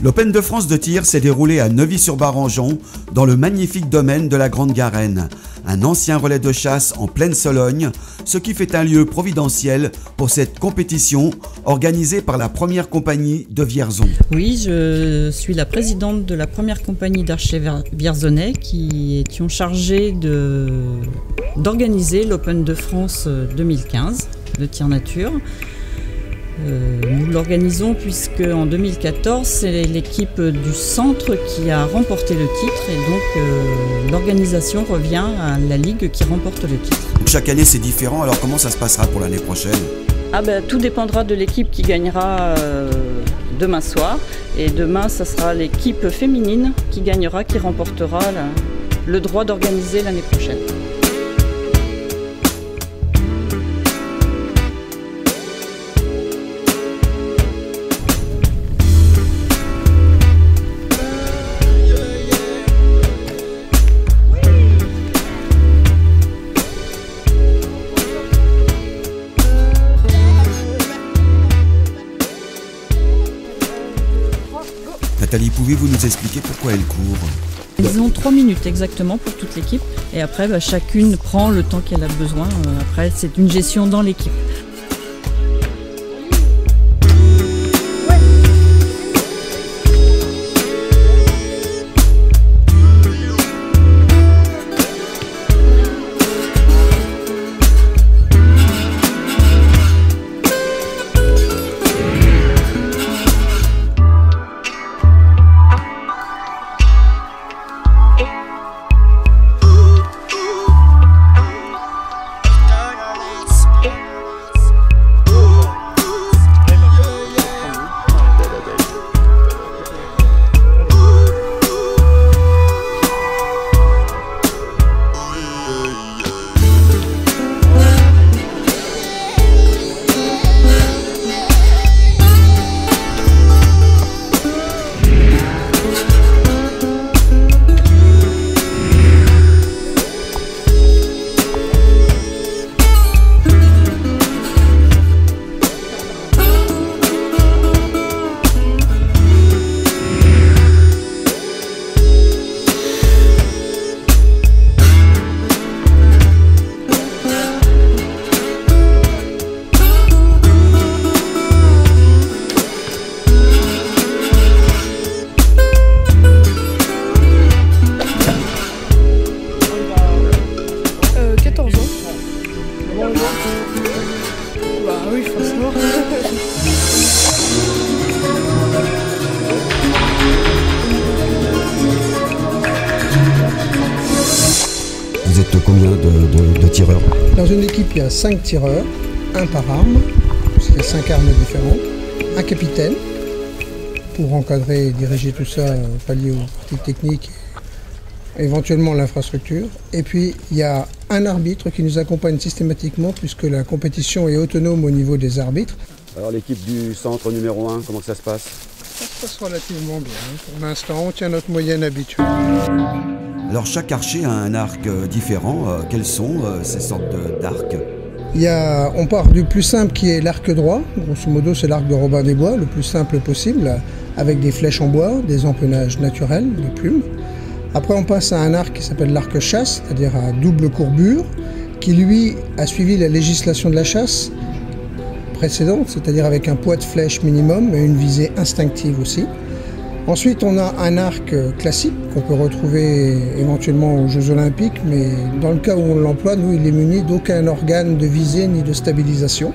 L'Open de France de tir s'est déroulé à Neuvy-sur-Barangeon, dans le magnifique domaine de la Grande Garenne, un ancien relais de chasse en pleine Sologne, ce qui fait un lieu providentiel pour cette compétition organisée par la première compagnie de Vierzon. Oui, je suis la présidente de la première compagnie d'archers vierzonais qui étions chargés d'organiser l'Open de France 2015 de tir nature. Nous l'organisons puisque en 2014, c'est l'équipe du centre qui a remporté le titre et donc l'organisation revient à la ligue qui remporte le titre. Chaque année c'est différent, alors comment ça se passera pour l'année prochaine ? Tout dépendra de l'équipe qui gagnera demain soir et demain ça sera l'équipe féminine qui gagnera, qui remportera le droit d'organiser l'année prochaine. Nathalie, pouvez-vous nous expliquer pourquoi elle court ? Ils ont 3 minutes exactement pour toute l'équipe et après chacune prend le temps qu'elle a besoin. Après c'est une gestion dans l'équipe. Oui, franchement. Vous êtes combien de tireurs ? Dans une équipe, il y a 5 tireurs, un par arme, parce qu'il y a 5 armes différentes, un capitaine pour encadrer et diriger tout ça, pallier aux pratiques techniques, éventuellement l'infrastructure. Et puis, il y a un arbitre qui nous accompagne systématiquement puisque la compétition est autonome au niveau des arbitres. Alors l'équipe du centre numéro 1, comment ça se passe ? Ça se passe relativement bien. Pour l'instant, on tient notre moyenne habituelle. Alors chaque archer a un arc différent. Quels sont ces sortes d'arcs ? On part du plus simple qui est l'arc droit. Grosso modo, c'est l'arc de Robin des Bois, le plus simple possible, avec des flèches en bois, des empennages naturels, des plumes. Après, on passe à un arc qui s'appelle l'arc chasse, c'est-à-dire à double courbure, qui lui a suivi la législation de la chasse précédente, c'est-à-dire avec un poids de flèche minimum et une visée instinctive aussi. Ensuite, on a un arc classique qu'on peut retrouver éventuellement aux Jeux Olympiques, mais dans le cas où on l'emploie, nous, il est muni d'aucun organe de visée ni de stabilisation.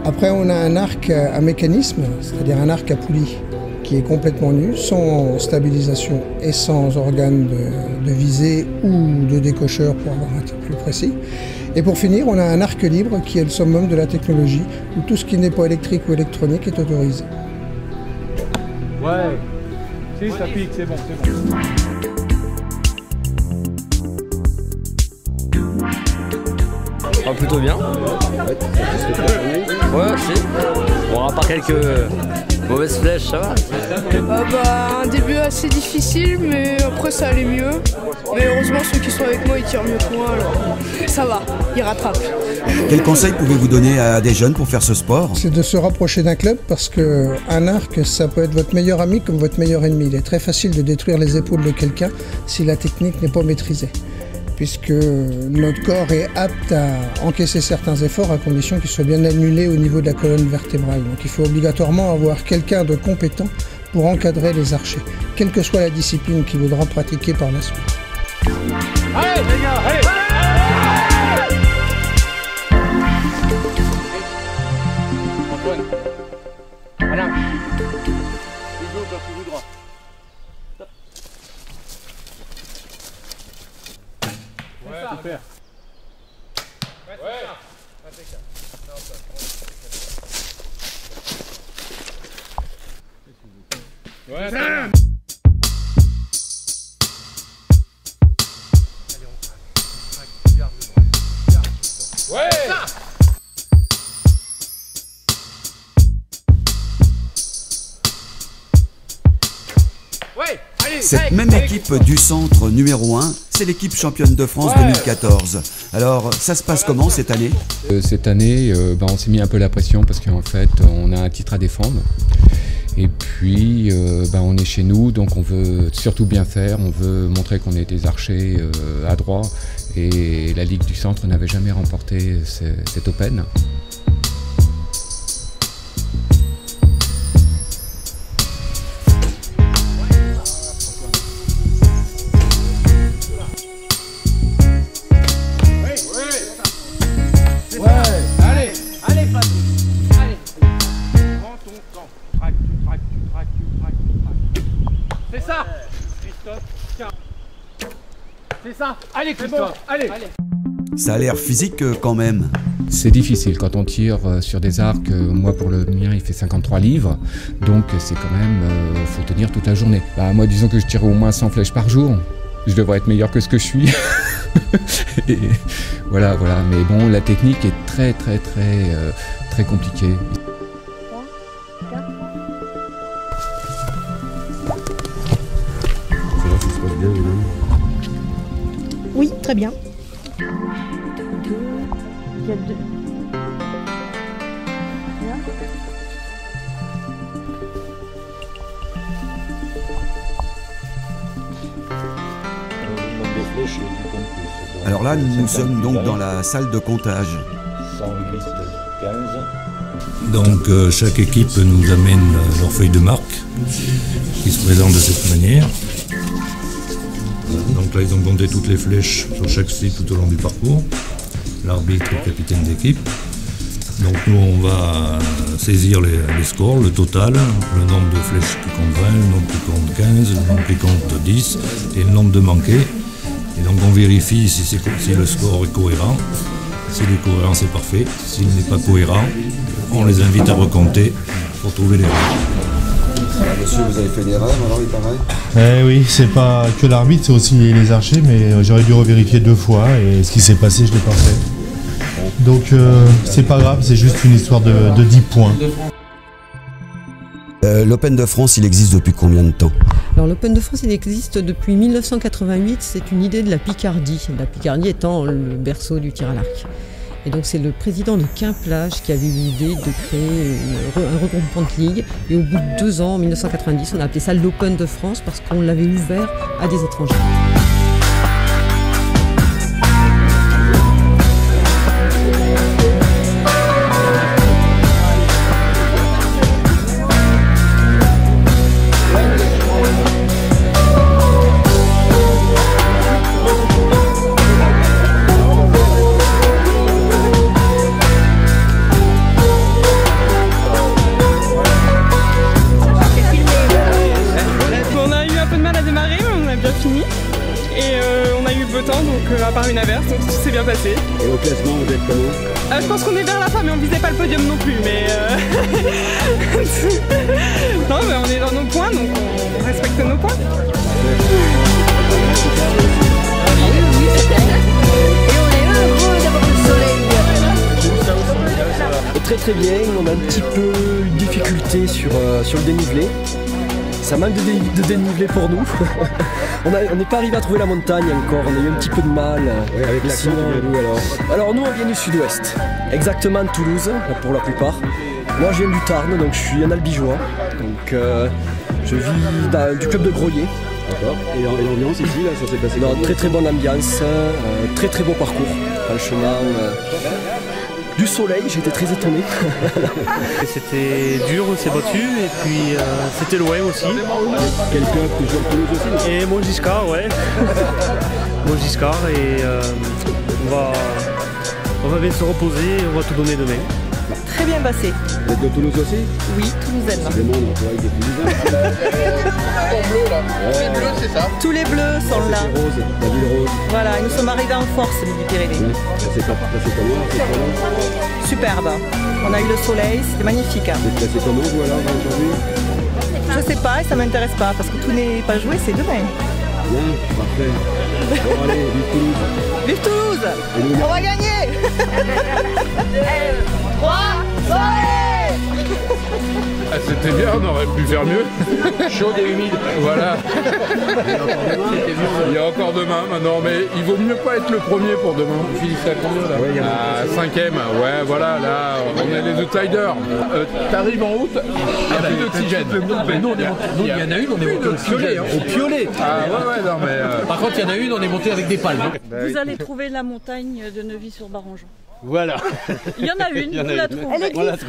Après, on a un arc à mécanisme, c'est-à-dire un arc à poulie, qui est complètement nu, sans stabilisation et sans organe de visée ou de décocheur pour avoir un tir plus précis. Et pour finir, on a un arc libre qui est le summum de la technologie, où tout ce qui n'est pas électrique ou électronique est autorisé. Ouais, si ça pique, c'est bon, c'est bon. Ah, plutôt bien. Ouais, si. Bon, à part quelques mauvaises flèches, ça va. Un début assez difficile, mais après ça allait mieux. Mais heureusement, ceux qui sont avec moi, ils tirent mieux que moi, alors ça va, ils rattrapent. Quel conseil pouvez-vous donner à des jeunes pour faire ce sport? C'est de se rapprocher d'un club parce qu'un arc, ça peut être votre meilleur ami comme votre meilleur ennemi. Il est très facile de détruire les épaules de quelqu'un si la technique n'est pas maîtrisée, puisque notre corps est apte à encaisser certains efforts à condition qu'ils soient bien annulés au niveau de la colonne vertébrale. Donc il faut obligatoirement avoir quelqu'un de compétent pour encadrer les archers, quelle que soit la discipline qu'il voudra pratiquer par la suite. Allez les gars, allez! Antoine, Alain, toujours droit. Ouais, super. Ouais, Cette même équipe du centre numéro 1, c'est l'équipe championne de France 2014. Alors, ça se passe comment cette année? Cette année, on s'est mis un peu la pression parce qu'en fait, on a un titre à défendre. Et puis, on est chez nous, donc on veut surtout bien faire. On veut montrer qu'on est des archers adroits. Et la Ligue du Centre n'avait jamais remporté cet Open. C'est ça, Christophe, tiens. C'est ça. Allez Christophe, allez. Ça a l'air physique quand même. C'est difficile quand on tire sur des arcs. Moi, pour le mien, il fait 53 livres. Donc, c'est quand même... faut tenir toute la journée. Moi, disons que je tire au moins 100 flèches par jour. Je devrais être meilleur que ce que je suis. Et voilà. Mais bon, la technique est très compliquée. Oui, très bien. Il y a deux. Alors là, nous sommes donc dans la salle de comptage. Donc chaque équipe nous amène leur feuille de marque qui se présente de cette manière. Donc là, ils ont compté toutes les flèches sur chaque site tout au long du parcours. L'arbitre et le capitaine d'équipe. Donc nous, on va saisir les scores, le total, le nombre de flèches qui compte 20, le nombre qui compte 15, le nombre qui compte 10 et le nombre de manqués. Et donc on vérifie si le score est cohérent. S'il est cohérent, c'est parfait. S'il n'est pas cohérent, on les invite à recompter pour trouver les règles. Monsieur, vous avez fait une erreur, alors il paraît? Oui, c'est pas que l'arbitre, c'est aussi les archers, mais j'aurais dû revérifier 2 fois et ce qui s'est passé, je l'ai pas fait. Donc c'est pas grave, c'est juste une histoire de 10 points. L'Open de France, il existe depuis combien de temps? Alors l'Open de France, il existe depuis 1988, c'est une idée de la Picardie. La Picardie étant le berceau du tir à l'arc. Et donc c'est le président de Quimplage qui avait eu l'idée de créer un regroupement de ligue. Et au bout de 2 ans, en 1990, on a appelé ça l'Open de France parce qu'on l'avait ouvert à des étrangers. À part une averse, donc tout s'est bien passé. Et au classement, vous êtes comment? Je pense qu'on est vers la fin, mais on visait pas le podium non plus. Mais non, mais on est dans nos points, donc on respecte nos points. Et on est heureux d'avoir le soleil. Très bien, on a un petit peu une difficulté sur le dénivelé. Ça manque de dénivelé pour nous. On n'est pas arrivé à trouver la montagne encore, on a eu un petit peu de mal. Oui, avec l'accent, tu viens d'où alors nous on vient du sud-ouest, exactement de Toulouse pour la plupart. Moi je viens du Tarn, donc je suis un albigeois. Donc je vis du club de Groyer. D'accord. Et l'ambiance ici, là, ça s'est passé comment? Très très bonne ambiance, très très beau parcours, franchement. Du soleil, j'étais très étonné. C'était dur, on s'est battu et puis c'était loin aussi. Quel club? Toujours Toulouse aussi? Et Montgiscard, ouais. Montgiscard et on va bien se reposer et on va tout donner demain. Très bien passé. Vous êtes de Toulouse aussi? Oui, toulousaine. C'est bon, on travaille avec des Toulousains. Bleu là. Tous les bleus, c'est ça? Tous les bleus sont là. C'est rose, la ville rose. Voilà, et nous sommes arrivés en force, Midi-Pyrénées. Oui. C'est comment? Superbe. On a eu le soleil, c'était magnifique. Vous êtes classé comment vous alors aujourd'hui? Je sais pas et ça m'intéresse pas parce que tout n'est pas joué, c'est demain. Bien, parfait. Bon allez, vive Toulouse. Vive Toulouse! On va gagner! 3, Ah, c'était bien, on aurait pu faire mieux. Chaud et humide. Voilà. Il y a encore demain maintenant, mais il vaut mieux pas être le premier pour demain. Philippe, c'est à combien là? Ouais, cinquième, ouais, voilà, là, on est les outsiders. T'arrives en route, il y a plus d'oxygène. Mais nous, il y en a une, on est monté au piolet. Au piolet. Ah ouais, non mais... Par contre, il y en a une, on est monté avec des palmes. Vous allez trouver la montagne de Neuvy-sur-Barangeon. Voilà. Il y en a une, vous la trouvez. Elle existe.